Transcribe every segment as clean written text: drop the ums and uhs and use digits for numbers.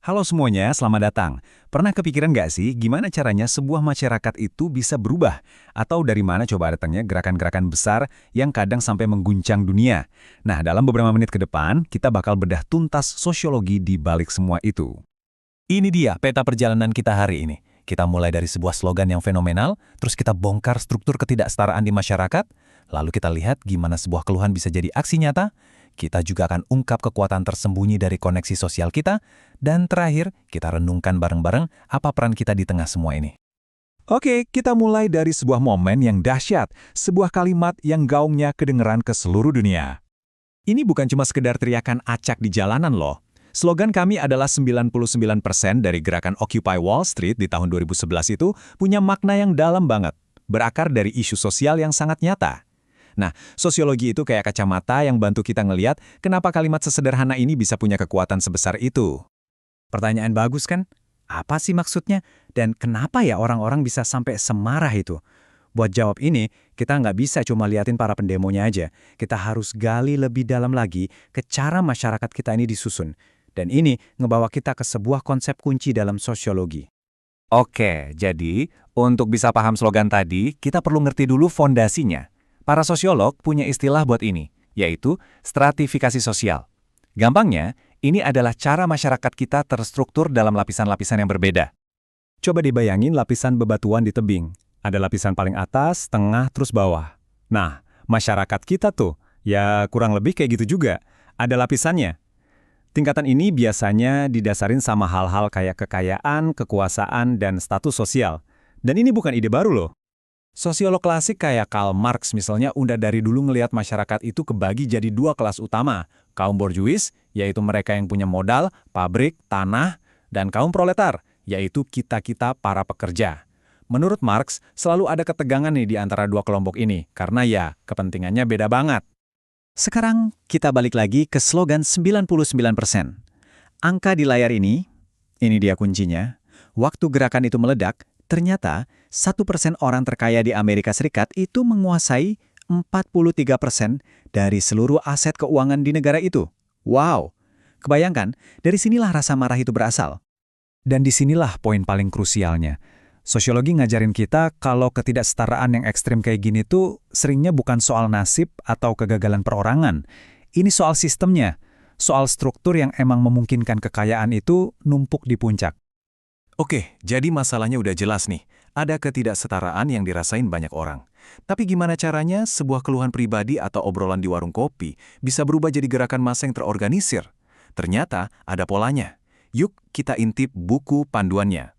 Halo semuanya, selamat datang. Pernah kepikiran nggak sih gimana caranya sebuah masyarakat itu bisa berubah? Atau dari mana coba datangnya gerakan-gerakan besar yang kadang sampai mengguncang dunia? Nah, dalam beberapa menit ke depan, kita bakal bedah tuntas sosiologi di balik semua itu. Ini dia peta perjalanan kita hari ini. Kita mulai dari sebuah slogan yang fenomenal, terus kita bongkar struktur ketidaksetaraan di masyarakat, lalu kita lihat gimana sebuah keluhan bisa jadi aksi nyata, kita juga akan ungkap kekuatan tersembunyi dari koneksi sosial kita, dan terakhir, kita renungkan bareng-bareng apa peran kita di tengah semua ini. Oke, kita mulai dari sebuah momen yang dahsyat, sebuah kalimat yang gaungnya kedengeran ke seluruh dunia. Ini bukan cuma sekedar teriakan acak di jalanan loh. Slogan kami adalah 99% dari gerakan Occupy Wall Street di tahun 2011 itu punya makna yang dalam banget, berakar dari isu sosial yang sangat nyata. Nah, sosiologi itu kayak kacamata yang bantu kita ngeliat kenapa kalimat sesederhana ini bisa punya kekuatan sebesar itu. Pertanyaan bagus kan? Apa sih maksudnya? Dan kenapa ya orang-orang bisa sampai semarah itu? Buat jawab ini, kita nggak bisa cuma liatin para pendemonya aja. Kita harus gali lebih dalam lagi ke cara masyarakat kita ini disusun. Dan ini ngebawa kita ke sebuah konsep kunci dalam sosiologi. Oke, jadi untuk bisa paham slogan tadi, kita perlu ngerti dulu fondasinya. Para sosiolog punya istilah buat ini, yaitu stratifikasi sosial. Gampangnya, ini adalah cara masyarakat kita terstruktur dalam lapisan-lapisan yang berbeda. Coba dibayangin lapisan bebatuan di tebing. Ada lapisan paling atas, tengah, terus bawah. Nah, masyarakat kita tuh, ya kurang lebih kayak gitu juga. Ada lapisannya. Tingkatan ini biasanya didasarin sama hal-hal kayak kekayaan, kekuasaan, dan status sosial. Dan ini bukan ide baru loh. Sosiolog klasik kayak Karl Marx misalnya udah dari dulu ngelihat masyarakat itu kebagi jadi dua kelas utama. Kaum borjuis, yaitu mereka yang punya modal, pabrik, tanah, dan kaum proletar, yaitu kita-kita para pekerja. Menurut Marx, selalu ada ketegangan nih di antara dua kelompok ini, karena ya, kepentingannya beda banget. Sekarang kita balik lagi ke slogan 99%. Angka di layar ini dia kuncinya. Waktu gerakan itu meledak, ternyata 1% orang terkaya di Amerika Serikat itu menguasai 43% dari seluruh aset keuangan di negara itu. Wow! Kebayangkan, dari sinilah rasa marah itu berasal. Dan disinilah poin paling krusialnya. Sosiologi ngajarin kita kalau ketidaksetaraan yang ekstrim kayak gini tuh seringnya bukan soal nasib atau kegagalan perorangan. Ini soal sistemnya, soal struktur yang emang memungkinkan kekayaan itu numpuk di puncak. Oke, jadi masalahnya udah jelas nih. Ada ketidaksetaraan yang dirasain banyak orang. Tapi gimana caranya sebuah keluhan pribadi atau obrolan di warung kopi bisa berubah jadi gerakan massa yang terorganisir? Ternyata ada polanya. Yuk kita intip buku panduannya.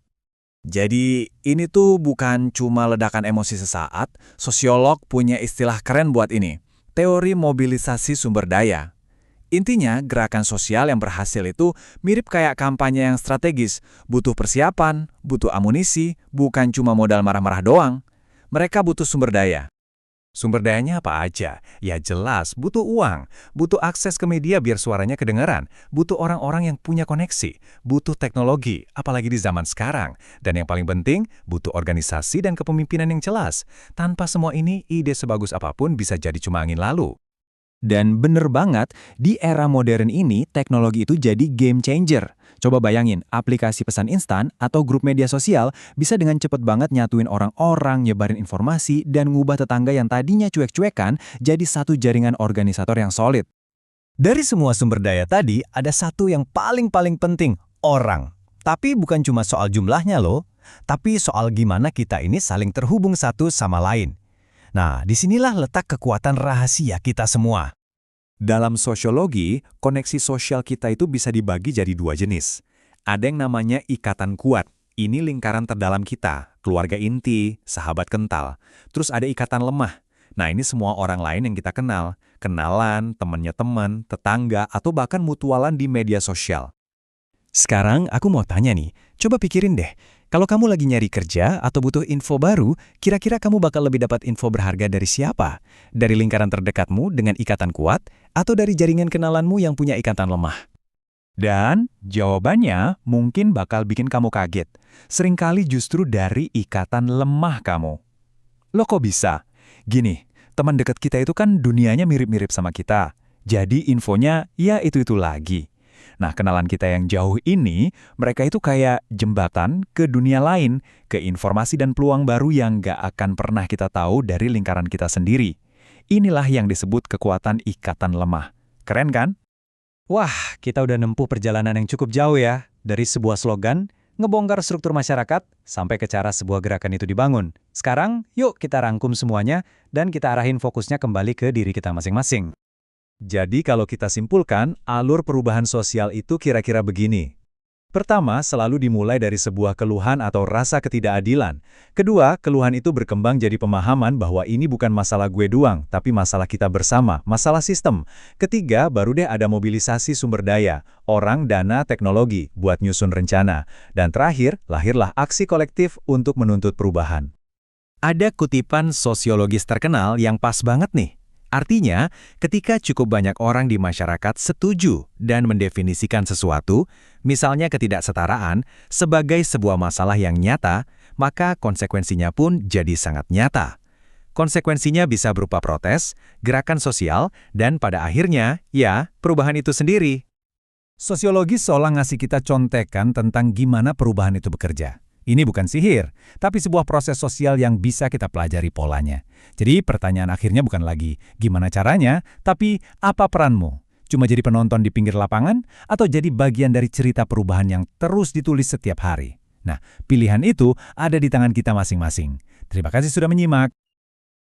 Jadi ini tuh bukan cuma ledakan emosi sesaat, sosiolog punya istilah keren buat ini. Teori mobilisasi sumber daya. Intinya, gerakan sosial yang berhasil itu mirip kayak kampanye yang strategis. Butuh persiapan, butuh amunisi, bukan cuma modal marah-marah doang. Mereka butuh sumber daya. Sumber dayanya apa aja? Ya jelas, butuh uang, butuh akses ke media biar suaranya kedengaran, butuh orang-orang yang punya koneksi, butuh teknologi, apalagi di zaman sekarang. Dan yang paling penting, butuh organisasi dan kepemimpinan yang jelas. Tanpa semua ini, ide sebagus apapun bisa jadi cuma angin lalu. Dan bener banget, di era modern ini teknologi itu jadi game changer. Coba bayangin, aplikasi pesan instan atau grup media sosial bisa dengan cepat banget nyatuin orang-orang, nyebarin informasi, dan ngubah tetangga yang tadinya cuek-cuekan jadi satu jaringan organisator yang solid. Dari semua sumber daya tadi, ada satu yang paling penting, orang. Tapi bukan cuma soal jumlahnya loh, tapi soal gimana kita ini saling terhubung satu sama lain. Nah, disinilah letak kekuatan rahasia kita semua. Dalam sosiologi, koneksi sosial kita itu bisa dibagi jadi dua jenis. Ada yang namanya ikatan kuat. Ini lingkaran terdalam kita, keluarga inti, sahabat kental. Terus ada ikatan lemah. Nah, ini semua orang lain yang kita kenal. Kenalan, temennya teman, tetangga, atau bahkan mutualan di media sosial. Sekarang aku mau tanya nih, coba pikirin deh. Kalau kamu lagi nyari kerja atau butuh info baru, kira-kira kamu bakal lebih dapat info berharga dari siapa? Dari lingkaran terdekatmu dengan ikatan kuat, atau dari jaringan kenalanmu yang punya ikatan lemah? Dan jawabannya mungkin bakal bikin kamu kaget. Seringkali justru dari ikatan lemah kamu. Loh kok bisa? Gini, teman dekat kita itu kan dunianya mirip-mirip sama kita. Jadi infonya ya itu-itu lagi. Nah, kenalan kita yang jauh ini, mereka itu kayak jembatan ke dunia lain, ke informasi dan peluang baru yang nggak akan pernah kita tahu dari lingkaran kita sendiri. Inilah yang disebut kekuatan ikatan lemah. Keren kan? Wah, kita udah nempuh perjalanan yang cukup jauh ya. Dari sebuah slogan, ngebongkar struktur masyarakat, sampai ke cara sebuah gerakan itu dibangun. Sekarang, yuk kita rangkum semuanya, dan kita arahin fokusnya kembali ke diri kita masing-masing. Jadi kalau kita simpulkan, alur perubahan sosial itu kira-kira begini. Pertama, selalu dimulai dari sebuah keluhan atau rasa ketidakadilan. Kedua, keluhan itu berkembang jadi pemahaman bahwa ini bukan masalah gue doang, tapi masalah kita bersama, masalah sistem. Ketiga, baru deh ada mobilisasi sumber daya, orang, dana, teknologi, buat nyusun rencana. Dan terakhir, lahirlah aksi kolektif untuk menuntut perubahan. Ada kutipan sosiologis terkenal yang pas banget nih. Artinya, ketika cukup banyak orang di masyarakat setuju dan mendefinisikan sesuatu, misalnya ketidaksetaraan, sebagai sebuah masalah yang nyata, maka konsekuensinya pun jadi sangat nyata. Konsekuensinya bisa berupa protes, gerakan sosial, dan pada akhirnya, ya, perubahan itu sendiri. Sosiologi seolah ngasih kita contekan tentang gimana perubahan itu bekerja. Ini bukan sihir, tapi sebuah proses sosial yang bisa kita pelajari polanya. Jadi pertanyaan akhirnya bukan lagi gimana caranya, tapi apa peranmu? Cuma jadi penonton di pinggir lapangan atau jadi bagian dari cerita perubahan yang terus ditulis setiap hari? Nah, pilihan itu ada di tangan kita masing-masing. Terima kasih sudah menyimak.